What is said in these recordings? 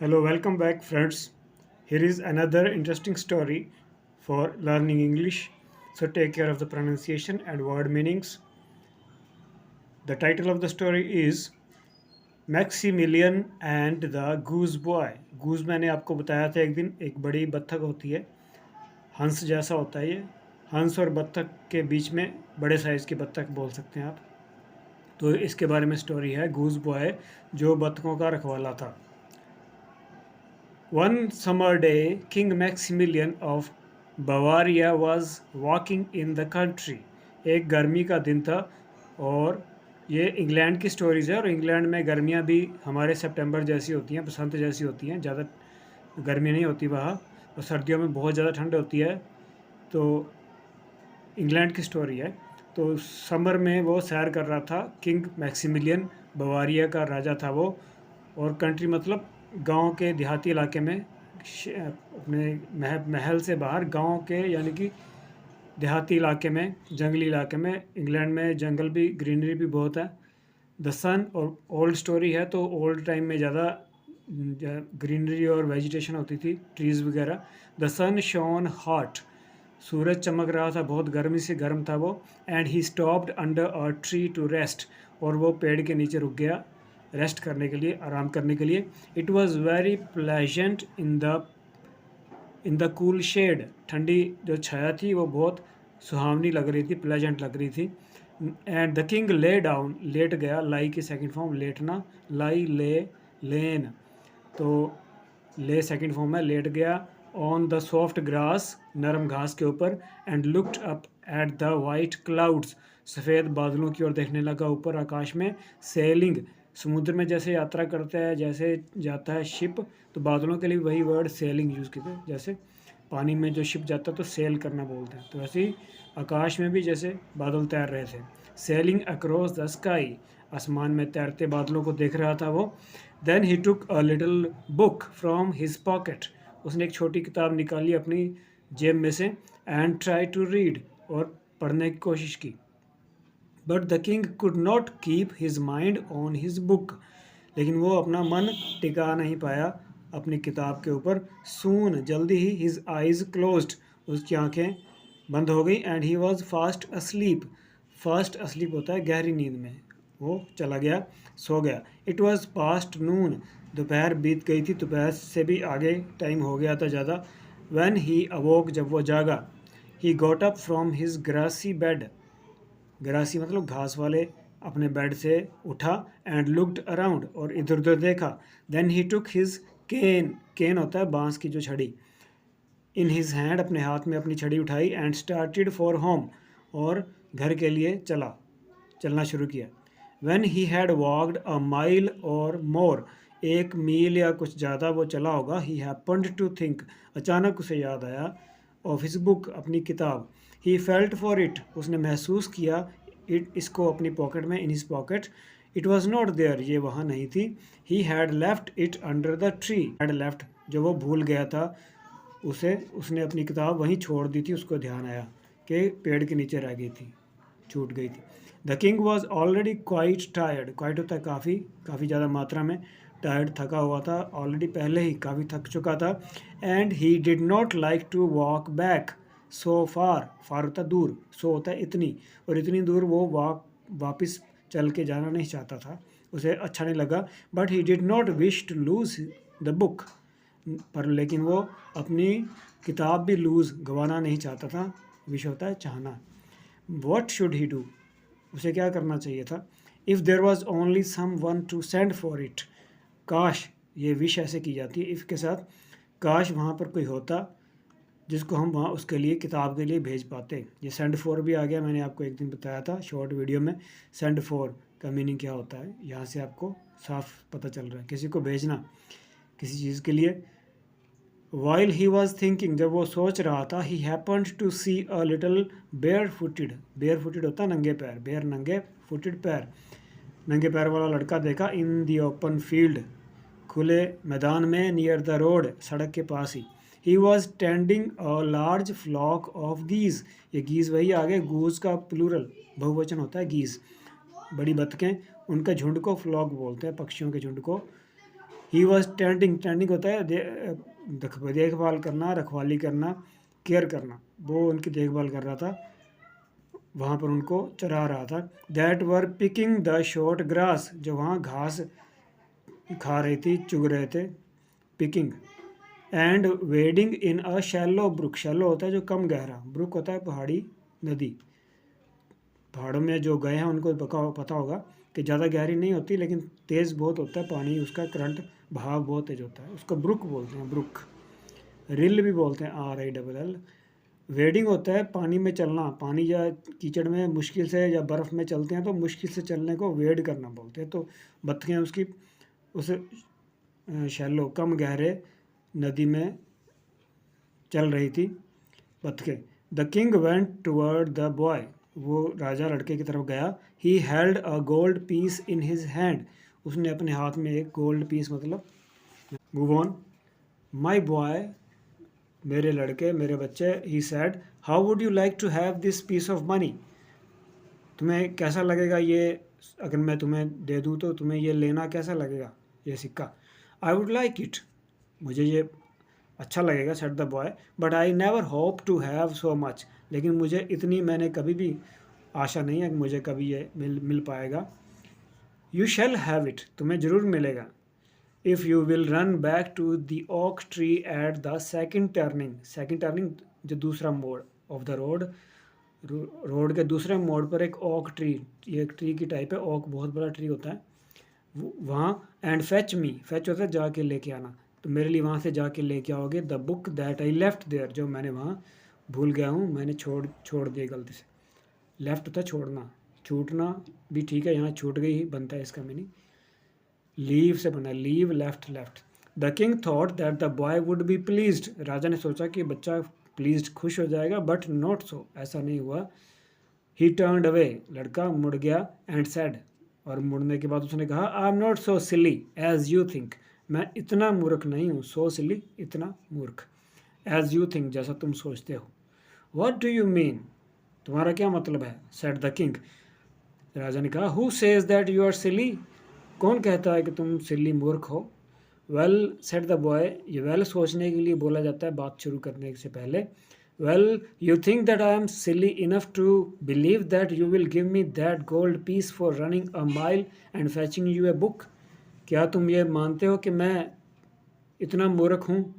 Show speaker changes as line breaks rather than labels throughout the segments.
Hello, welcome back, friends. Here is another interesting story for learning English. So, take care of the pronunciation and word meanings. The title of the story is Maximilian and the Goose Boy. Goose मैंने आपको बताया था एक दिन, एक बड़ी बत्तख होती है, हंस जैसा होता है ये। हंस और बत्तख के बीच में बड़े साइज़ की बत्तख बोल सकते हैं आप। तो इसके बारे में स्टोरी है, गूज बॉय जो बत्तखों का रखवाला था। One summer day, King Maximilian of Bavaria was walking in the country. एक गर्मी का दिन था और ये इंग्लैंड की स्टोरीज़ है और इंग्लैंड में गर्मियाँ भी हमारे सितंबर जैसी होती हैं, बसंत जैसी होती हैं, ज़्यादा गर्मी नहीं होती वहाँ और सर्दियों में बहुत ज़्यादा ठंड होती है। तो इंग्लैंड की स्टोरी है। तो समर में वो सैर कर रहा था, किंग मैक्सिमिलियन बवारिया का राजा था वो, और कंट्री मतलब गांव के देहाती इलाके में, अपने महल से बाहर गांव के यानी कि देहाती इलाके में, जंगली इलाके में। इंग्लैंड में जंगल भी, ग्रीनरी भी बहुत है। द सन, और ओल्ड स्टोरी है तो ओल्ड टाइम में ज़्यादा ग्रीनरी और वेजिटेशन होती थी, ट्रीज़ वगैरह। द सन शोन हॉट, सूरज चमक रहा था, बहुत गर्मी से गर्म था वो। And he stopped under a tree to rest, और वो पेड़ के नीचे रुक गया रेस्ट करने के लिए, आराम करने के लिए। It was very pleasant in the cool shade, ठंडी जो छाया थी वो बहुत सुहावनी लग रही थी, प्लेजेंट लग रही थी। And the king lay down, लेट गया, लाई की सेकंड फॉर्म लेटना, लाई ले लेन, तो ले सेकंड फॉर्म है, लेट गया। ऑन द सॉफ्ट ग्रास, नरम घास के ऊपर। And looked up at the white clouds, सफ़ेद बादलों की ओर देखने लगा ऊपर आकाश में। सेलिंग, समुद्र में जैसे यात्रा करता है, जैसे जाता है शिप, तो बादलों के लिए वही वर्ड सेलिंग यूज़ करते हैं। जैसे पानी में जो शिप जाता है तो सेल करना बोलते हैं, तो वैसे ही आकाश में भी जैसे बादल तैर रहे थे। सेलिंग अक्रॉस द स्काई, आसमान में तैरते बादलों को देख रहा था वो। Then he took a little book from his pocket, उसने एक छोटी किताब निकाली अपनी जेब में से। एंड ट्राई टू रीड, और पढ़ने की कोशिश की। But the king could not keep his mind on his book, लेकिन वो अपना मन टिका नहीं पाया अपनी किताब के ऊपर। सून, जल्दी ही, हिज आइज क्लोज्ड, उसकी आंखें बंद हो गई। And he was fast asleep, fast asleep होता है गहरी नींद में, वो चला गया, सो गया। इट वॉज पास्ट नून, दोपहर बीत गई थी, दोपहर से भी आगे टाइम हो गया था ज़्यादा। व्हेन ही अवोक, जब वो जागा। He got up from his grassy bed, grassy मतलब घास वाले अपने बेड से उठा। एंड लुक्ड अराउंड, और इधर उधर देखा। देन ही टुक हिज केन, केन होता है बांस की जो छड़ी, इन हिज हैंड, अपने हाथ में अपनी छड़ी उठाई। एंड स्टार्टेड फॉर होम, और घर के लिए चलना शुरू किया। When he had walked a mile और मोर, एक मील या कुछ ज़्यादा वो चला होगा। ही हैपन्ड टू थिंक, अचानक उसे याद आया, ऑफ हिज बुक, अपनी किताब। ही फेल्ट फॉर इट, उसने महसूस किया इसको अपनी पॉकेट में, in his pocket. It was not there, ये वहाँ नहीं थी। He had left it under the tree, had left, जो वो भूल गया था उसे, उसने अपनी किताब वहीं छोड़ दी थी, उसको ध्यान आया कि पेड़ के नीचे रह गई थी, छूट गई थी। The king was already quite tired, quite होता है काफ़ी, काफ़ी ज़्यादा मात्रा में, टायर्ड थका हुआ था, ऑलरेडी पहले ही काफ़ी थक चुका था। And he did not like to walk back so far, far होता है दूर, सो होता है इतनी, और इतनी दूर वो वापस चल के जाना नहीं चाहता था, उसे अच्छा नहीं लगा। But he did not wish to lose the book, पर लेकिन वो अपनी किताब भी लूज़, गंवाना नहीं चाहता था। विश होता है चाहना। वॉट शुड ही डू, उसे क्या करना चाहिए था। If there was only someone to send for it, काश, ये विश ऐसे की जाती है इफ़ के साथ, काश वहाँ पर कोई होता जिसको हम वहाँ उसके लिए, किताब के लिए भेज पाते। ये सेंड फॉर भी आ गया, मैंने आपको एक दिन बताया था शॉर्ट वीडियो में, सेंड फॉर का मीनिंग क्या होता है। यहाँ से आपको साफ पता चल रहा है, किसी को भेजना किसी चीज़ के लिए। वाइल ही वॉज थिंकिंग, जब वो सोच रहा था, he happened to see a little barefooted, barefooted होता है नंगे पैर, बेयर नंगे, फुटेड पैर, नंगे पैर वाला लड़का देखा। इन दी ओपन फील्ड, खुले मैदान में, नियर द रोड, सड़क के पास ही। He was tending a large flock of geese, ये गीज वही आगे, गूज का प्लूरल बहुवचन होता है गीज, बड़ी बतखें, उनका झुंड को फ्लॉक बोलते हैं, पक्षियों के झुंड को। ही वॉज टेंडिंग, टेंडिंग होता है देखभाल करना, रखवाली करना, केयर करना, वो उनकी देखभाल कर रहा था, वहाँ पर उनको चरा रहा था। That were picking the short grass, जो वहाँ घास खा रही थी, चुग रहे थे, picking. And wading in a shallow brook, shallow होता है जो कम गहरा, ब्रुक होता है पहाड़ी नदी। पहाड़ों में जो गए हैं उनको पता होगा कि ज़्यादा गहरी नहीं होती, लेकिन तेज़ बहुत होता है पानी, उसका करंट बहाव बहुत तेज होता है, उसको ब्रुक बोलते हैं, ब्रुक। रिल भी बोलते हैं, RILL। वेडिंग होता है पानी में चलना, पानी या कीचड़ में मुश्किल से या बर्फ़ में चलते हैं तो मुश्किल से चलने को वेड करना बोलते हैं। तो बत्तखें उसकी उस शैलो कम गहरे नदी में चल रही थी बत्तखें। The king went toward the boy, वो राजा लड़के की तरफ गया। He held a gold piece in his hand, उसने अपने हाथ में एक गोल्ड पीस, मतलब मूव ऑन। माई बॉय, मेरे लड़के, मेरे बच्चे, he said, how would you like to have this piece of money, तुम्हें कैसा लगेगा ये, अगर मैं तुम्हें दे दूँ तो तुम्हें ये लेना कैसा लगेगा, ये सिक्का। आई वुड लाइक इट, मुझे ये अच्छा लगेगा, said the boy, but I never hope to have so much, लेकिन मुझे इतनी, मैंने कभी भी आशा नहीं है कि मुझे कभी ये मिल पाएगा। यू शैल हैव इट, तुम्हें ज़रूर मिलेगा। If you will run back to the oak tree at the second turning, second turning जो दूसरा मोड़ ऑफ द रोड, रोड के दूसरे मोड़ पर एक ओक ट्री, ये एक ट्री की टाइप है, ओक बहुत बड़ा ट्री होता है वहाँ। एंड फेच मी, फेच होता है जाके लेके आना, तो मेरे लिए वहाँ से जाके लेके आओगे the book that I left there, जो मैंने वहाँ भूल गया हूँ, मैंने छोड़ दिया गलती से। लेफ्ट होता है छोड़ना, छूटना भी ठीक है, यहाँ छूट गई ही बनता है इसका मीनिंग। लीव से बना, leave, left, left. The king thought that the boy would be pleased, राजा ने सोचा कि बच्चा प्लीज्ड, खुश हो जाएगा, बट नॉट सो, ऐसा नहीं हुआ। ही टर्नड अवे, लड़का मुड़ गया, एंड सेड, और मुड़ने के बाद उसने कहा, I am not so silly as you think, मैं इतना मूर्ख नहीं हूँ, सो सिली, इतना मूर्ख, एज यू थिंक, जैसा तुम सोचते हो। वॉट डू यू मीन, तुम्हारा क्या मतलब है, सेड द किंग, राजा ने कहा, who says that you are silly, कौन कहता है कि तुम सिली, मूर्ख हो। वेल, सेड द बॉय, ये वेल सोचने के लिए बोला जाता है बात शुरू करने से पहले। Well, you think that I am silly enough to believe that you will give me that gold piece for running a mile and fetching you a book, क्या तुम ये मानते हो कि मैं इतना मूर्ख हूँ,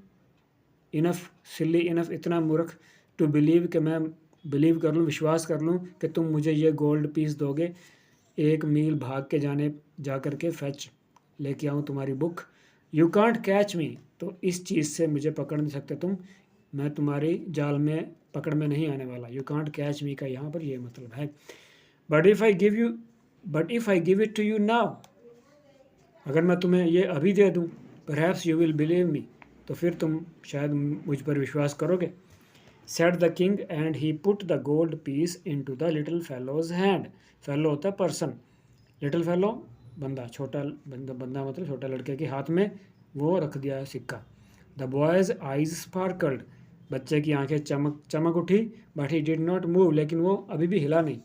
इनफ, सिली, इनफ, इतना मूर्ख, टू बिलीव, कि मैं बिलीव कर लूँ, विश्वास कर लूँ कि तुम मुझे ये गोल्ड पीस दोगे, एक मील भाग के जा कर के फैच लेके आऊँ तुम्हारी बुक। यू कांट कैच मी, तो इस चीज़ से मुझे पकड़ नहीं सकते तुम, मैं तुम्हारी जाल में, पकड़ में नहीं आने वाला। यू कांट कैच मी का यहाँ पर ये मतलब है। But if I give it to you now, अगर मैं तुम्हें ये अभी दे दूँ, perhaps you will believe me, तो फिर तुम शायद मुझ पर विश्वास करोगे। Said the king and he put the gold piece into the little fellow's hand, fellow होता है पर्सन, लिटिल फेलो बंदा, छोटा बंदा मतलब छोटा लड़के के हाथ में वो रख दिया है सिक्का। द बॉयज़ आइज स्पार्कल्ड, बच्चे की आंखें चमक उठी, but he did not move, लेकिन वो अभी भी हिला नहीं।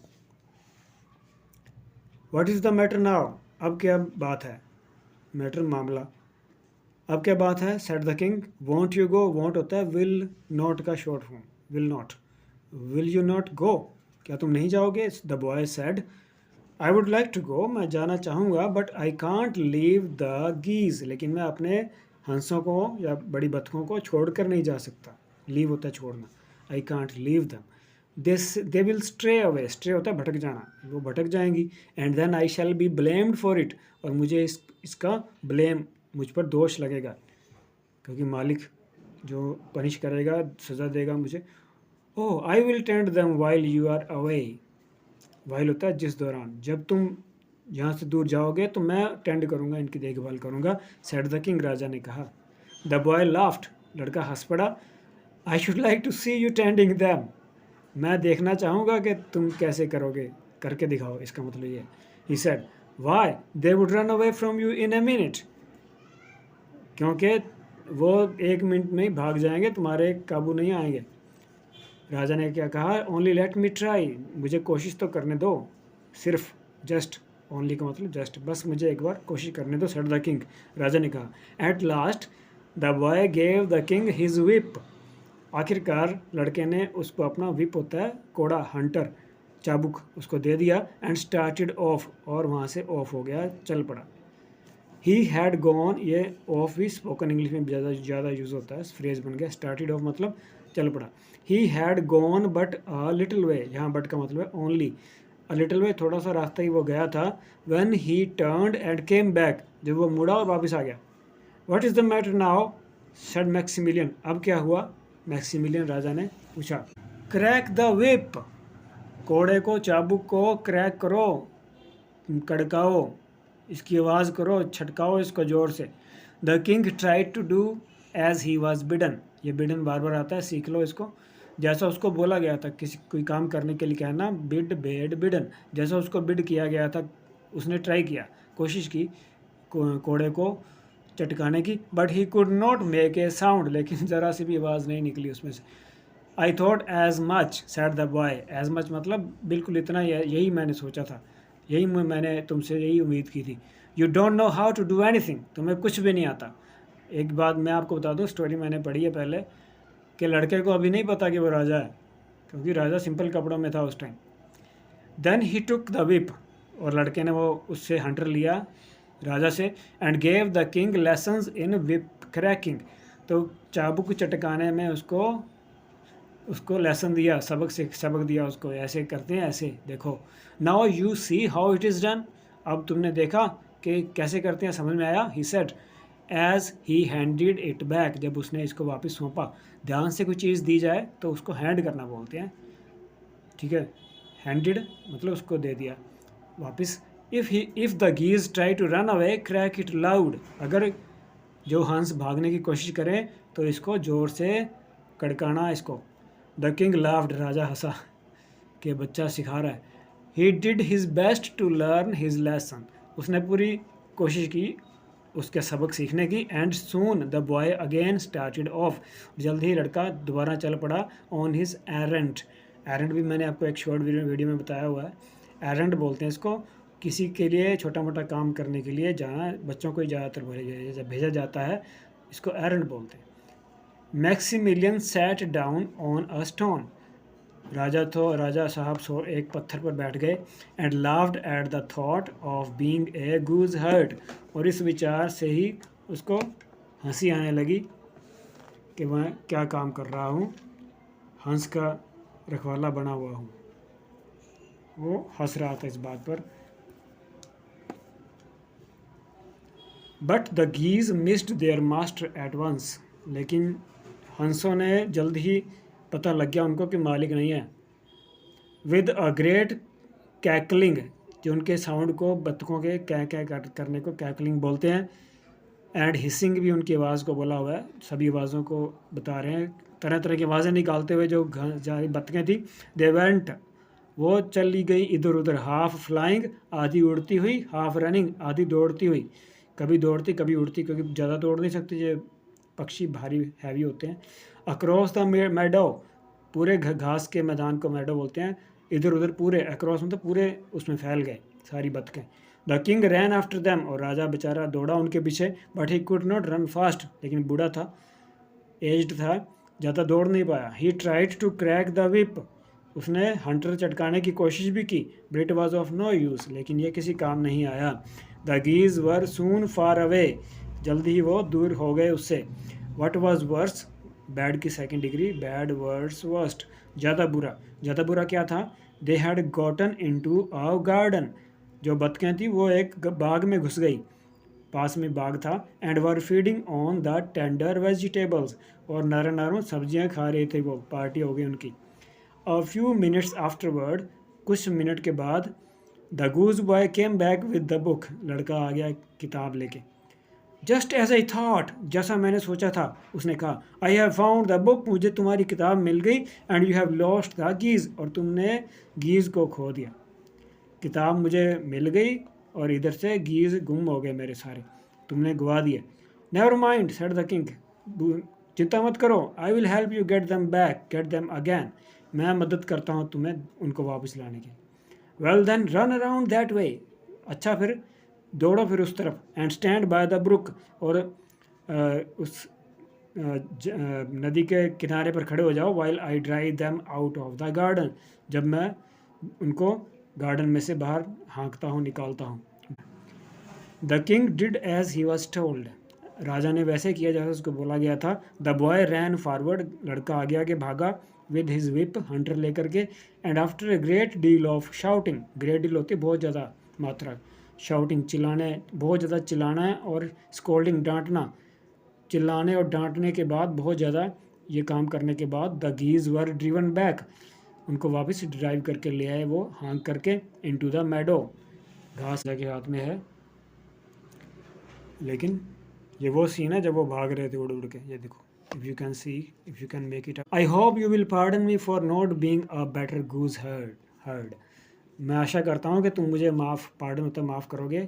What is the matter now, अब क्या बात है, मैटर मामला, अब क्या बात है। Said the king, won't you go, won't होता है विल नॉट का short form, will not, will you not go, क्या तुम नहीं जाओगे। The boy said, I would like to go, मैं जाना चाहूँगा, but I can't leave the geese, लेकिन मैं अपने हंसों को या बड़ी बतखों को छोड़कर नहीं जा सकता। लीव होता है छोड़ना, आई can't leave them, they will stray away, stray होता है भटक जाना, वो भटक जाएंगी। And then I shall be blamed for it, और मुझे इसका ब्लेम, मुझ पर दोष लगेगा, क्योंकि मालिक जो पनिश करेगा, सज़ा देगा मुझे। Oh, I will tend them while you are away, while होता है जिस दौरान, जब तुम यहाँ से दूर जाओगे तो मैं टेंड करूँगा, इनकी देखभाल करूँगा। सेड द किंग, राजा ने कहा। द बॉय लाफ्ड, लड़का हंस पड़ा। I should like to see you tending them, मैं देखना चाहूँगा कि तुम कैसे करोगे, करके दिखाओ, इसका मतलब ये। He said, why they would run away from you in a minute, क्योंकि वो 1 मिनट में ही भाग जाएंगे, तुम्हारे काबू नहीं आएंगे। राजा ने क्या कहा, ओनली लेट मी ट्राई, मुझे कोशिश तो करने दो, सिर्फ, जस्ट, ओनली का मतलब जस्ट, बस मुझे एक बार कोशिश करने दो, सेड द किंग, राजा ने कहा। At last the boy gave the king his whip, आखिरकार लड़के ने उसको अपना विप होता है कोड़ा, हंटर, चाबुक, उसको दे दिया। एंड स्टार्टेड ऑफ, और वहाँ से ऑफ हो गया, चल पड़ा। ही हैड गॉन, ये ऑफ भी स्पोकन इंग्लिश में ज़्यादा यूज़ होता है, फ्रेज बन गया। स्टार्टेड ऑफ मतलब चल पड़ा। He had gone but a little way, यहाँ बट का मतलब है ओनली, अ लिटिल वे, थोड़ा सा रास्ता ही वो गया था। When he turned and came back, जब वो मुड़ा और वापस आ गया। What is the matter now, said Maximilian, अब क्या हुआ, मैक्सिमिलियन राजा ने पूछा। क्रैक द whip, कोड़े को, चाबुक को क्रैक करो, कड़काओ, इसकी आवाज़ करो, छटकाओ इसको ज़ोर से। The king tried to do as he was bidden, ये बिडन बार बार आता है, सीख लो इसको, जैसा उसको बोला गया था। किसी कोई काम करने के लिए कहना बिड बेड बिडन, जैसा उसको बिड किया गया था उसने ट्राई किया, कोशिश की कोड़े को चटकाने की। But he could not make a sound, लेकिन ज़रा सी भी आवाज़ नहीं निकली उसमें से। I thought as much, said the boy, as much मतलब बिल्कुल इतना, यही मैंने सोचा था, यही मैंने तुमसे यही उम्मीद की थी। You don't know how to do anything, तुम्हें कुछ भी नहीं आता। एक बात मैं आपको बता दूँ, स्टोरी मैंने पढ़ी है पहले, कि लड़के को अभी नहीं पता कि वो राजा है, क्योंकि राजा सिंपल कपड़ों में था उस time. Then he took the whip, और लड़के ने वो उससे हंटर लिया राजा से। And gave the king lessons in whip cracking, तो चाबुक चटकाने में उसको लेसन दिया, सबक दिया उसको, ऐसे करते हैं, ऐसे देखो। Now you see how it is done, अब तुमने देखा कि कैसे करते हैं, समझ में आया। He said as he handed it back, जब उसने इसको वापस सौंपा। ध्यान से कोई चीज़ दी जाए तो उसको हैंड करना बोलते हैं, ठीक है। हैंडेड मतलब उसको दे दिया वापस। If the geese try to run away crack it loud, अगर जो हंस भागने की कोशिश करें तो इसको ज़ोर से कड़काना इसको। द किंग लाफ्ड, राजा हंसा कि बच्चा सिखा रहा है। He did his best to learn his lesson, उसने पूरी कोशिश की उसके सबक सीखने की। And soon the boy again started off, जल्द ही लड़का दोबारा चल पड़ा ऑन हिज एरेंट। एरेंट भी मैंने आपको एक शॉर्ट वीडियो में बताया हुआ है। एरेंट बोलते हैं इसको, किसी के लिए छोटा मोटा काम करने के लिए जाना, बच्चों को ही ज़्यादातर भेजा जाता है, इसको एरेंट बोलते हैं। Maximilian sat down on a stone, राजा साहब एक पत्थर पर बैठ गए। And laughed at the thought of being a gooseherd, और इस विचार से ही उसको हंसी आने लगी कि मैं क्या काम कर रहा हूँ, हंस का रखवाला बना हुआ हूँ। वो हंस रहा था इस बात पर। But the geese missed their master at once, लेकिन हंसों ने जल्द ही पता लग गया उनको कि मालिक नहीं है। विद अ ग्रेट कैकलिंग, जो उनके साउंड को, बत्तखों के कै करने को कैकलिंग बोलते हैं। एंड हिसिंग भी उनकी आवाज़ को बोला हुआ है, सभी आवाज़ों को बता रहे हैं, तरह तरह की आवाज़ें निकालते हुए जो बत्तखें थी। दे वेंट, वो चली गई इधर उधर, हाफ फ्लाइंग, आधी उड़ती हुई, हाफ रनिंग, आधी दौड़ती हुई, कभी दौड़ती कभी उड़ती, क्योंकि ज़्यादा दौड़ नहीं सकती, ये पक्षी भारी हैवी होते हैं। अक्रॉस द मेडो, पूरे घास के मैदान को मेडो बोलते हैं। इधर उधर पूरे, अक्रॉस मतलब पूरे उसमें फैल गए सारी बत्तखें। The king ran after them, और राजा बेचारा दौड़ा उनके पीछे। But he could not run fast, लेकिन बूढ़ा था, एज्ड था, ज़्यादा दौड़ नहीं पाया। He tried to crack the whip, उसने हंटर चटकाने की कोशिश भी की। But it was of no use, लेकिन ये किसी काम नहीं आया। The गीज were soon far away, जल्दी ही वो दूर हो गए उससे। वट वॉज वर्स, बैड की second degree, bad worse worst, ज़्यादा बुरा क्या था। दे हैड गॉटन इन टू अ गार्डन, जो बत्तखें थी वो एक बाग में घुस गई, पास में बाग था। And were feeding on the tender vegetables, और नरम सब्जियां खा रहे थे, वो पार्टी हो गई उनकी। अ फ्यू मिनट्स आफ्टरवर्ड, कुछ मिनट के बाद, the goose boy came back with the book, लड़का आ गया किताब लेके। जस्ट एज आई थॉट, जैसा मैंने सोचा था, उसने कहा। I have found the book, मुझे तुम्हारी किताब मिल गई। And you have lost the geese, और तुमने गीज को खो दिया। किताब मुझे मिल गई और इधर से गीज गुम हो गए मेरे सारे, तुमने गवा दिए। Never mind, said the king, चिंता मत करो। I will help you get them again, मैं मदद करता हूँ तुम्हें उनको वापस लाने की। Well then run around that way, अच्छा फिर दौड़ो फिर उस तरफ, and stand by the brook, और उस नदी के किनारे पर खड़े हो जाओ, while I drive them out of the garden, जब मैं उनको गार्डन में से बाहर हाँकता हूँ, निकालता हूँ। The king did as he was told, राजा ने वैसे किया जैसे उसको बोला गया था। द बॉय रैन फॉरवर्ड, लड़का आगे आगे भागा, विद हिज विप, हंटर लेकर के, and after a great deal of shouting, great deal होती है बहुत ज़्यादा मात्रा, शाउटिंग चिल्लाने, बहुत ज़्यादा चिल्लाना है, और स्कोल्डिंग डांटना, चिल्लाने और डांटने के बाद, बहुत ज़्यादा ये काम करने के बाद, द गीज वर ड्रिवन बैक, उनको वापस ड्राइव करके ले आए वो, हाँक करके, इनटू द मैडो, घास के हाथ में है। लेकिन ये वो सीन है जब वो भाग रहे थे उड़ उड़ के, ये देखो, if you can see, if you can make it. I hope you will pardon me for not being a better goose heard, मैं आशा करता हूँ कि तुम मुझे पार्डन होता माफ़ करोगे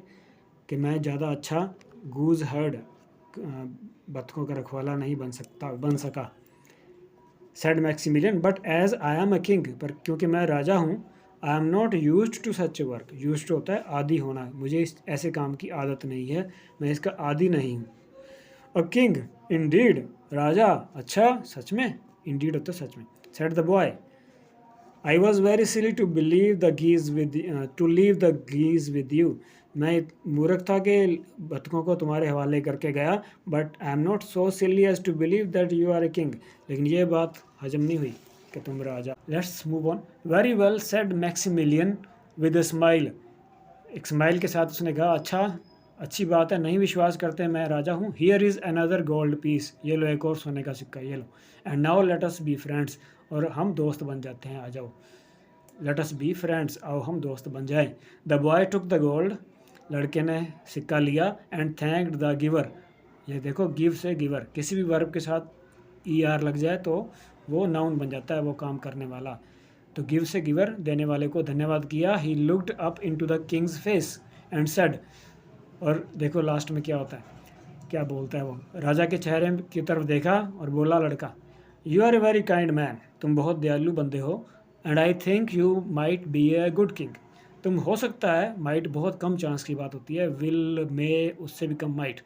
कि मैं ज़्यादा अच्छा गूज हर्ड, बतखों का रखवाला नहीं बन सका। Said Maximilian, but as I am a king, पर क्योंकि मैं राजा हूँ, I am not use to such work, use to होता है आदि होना, मुझे इस ऐसे काम की आदत नहीं है, मैं इसका आदि नहीं हूँ। अ किंग इंडीड, राजा, अच्छा सच में, इंडीड होता है सच में। Said the boy, I was very silly to believe the geese with to leave the geese with you, मैं मूर्ख था कि बतखों को तुम्हारे हवाले करके गया, but I am not so silly as to believe that you are a king, लेकिन ये बात हजम नहीं हुई कि तुम राजा। Let's move on. Very well said Maximilian with a smile, एक स्माइल के साथ उसने कहा, अच्छा अच्छी बात है, नहीं विश्वास करते मैं राजा हूँ। Here is another gold piece, ये लो एक और सोने का सिक्का, ये लो। And now let us be friends, और हम दोस्त बन जाते हैं, आ जाओ। लेट अस बी फ्रेंड्स, आओ हम दोस्त बन जाएं। The boy took the gold, लड़के ने सिक्का लिया, एंड थैंक्ड द गिवर, ये देखो गिव से गिवर, किसी भी वर्ब के साथ ई आर लग जाए तो वो नाउन बन जाता है, वो काम करने वाला। तो गिव से गिवर, देने वाले को धन्यवाद किया। He looked up into the Kings face and said, और देखो लास्ट में क्या होता है, क्या बोलता है वो, राजा के चेहरे की तरफ देखा और बोला लड़का, you are a very kind man, तुम बहुत दयालु बंदे हो, and I think you might be a good king, तुम हो सकता है, माइट बहुत कम चांस की बात होती है, विल में उससे भी कम माइट,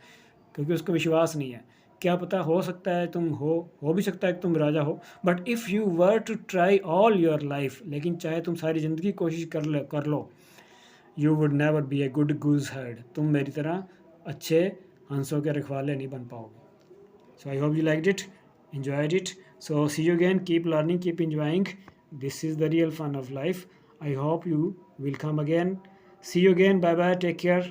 क्योंकि उसको विश्वास नहीं है, क्या पता हो सकता है तुम हो भी सकता है कि तुम राजा हो, but if you were to try all your life, लेकिन चाहे तुम सारी ज़िंदगी कोशिश कर लो, you would never be a good gooseherd, तुम मेरी तरह अच्छे हंसों के रखवाले नहीं बन पाओगे। So I hope you liked it, enjoyed it. So see you again, keep learning, keep enjoying, this is the real fun of life. I hope you will come again. See you again, bye bye, take care.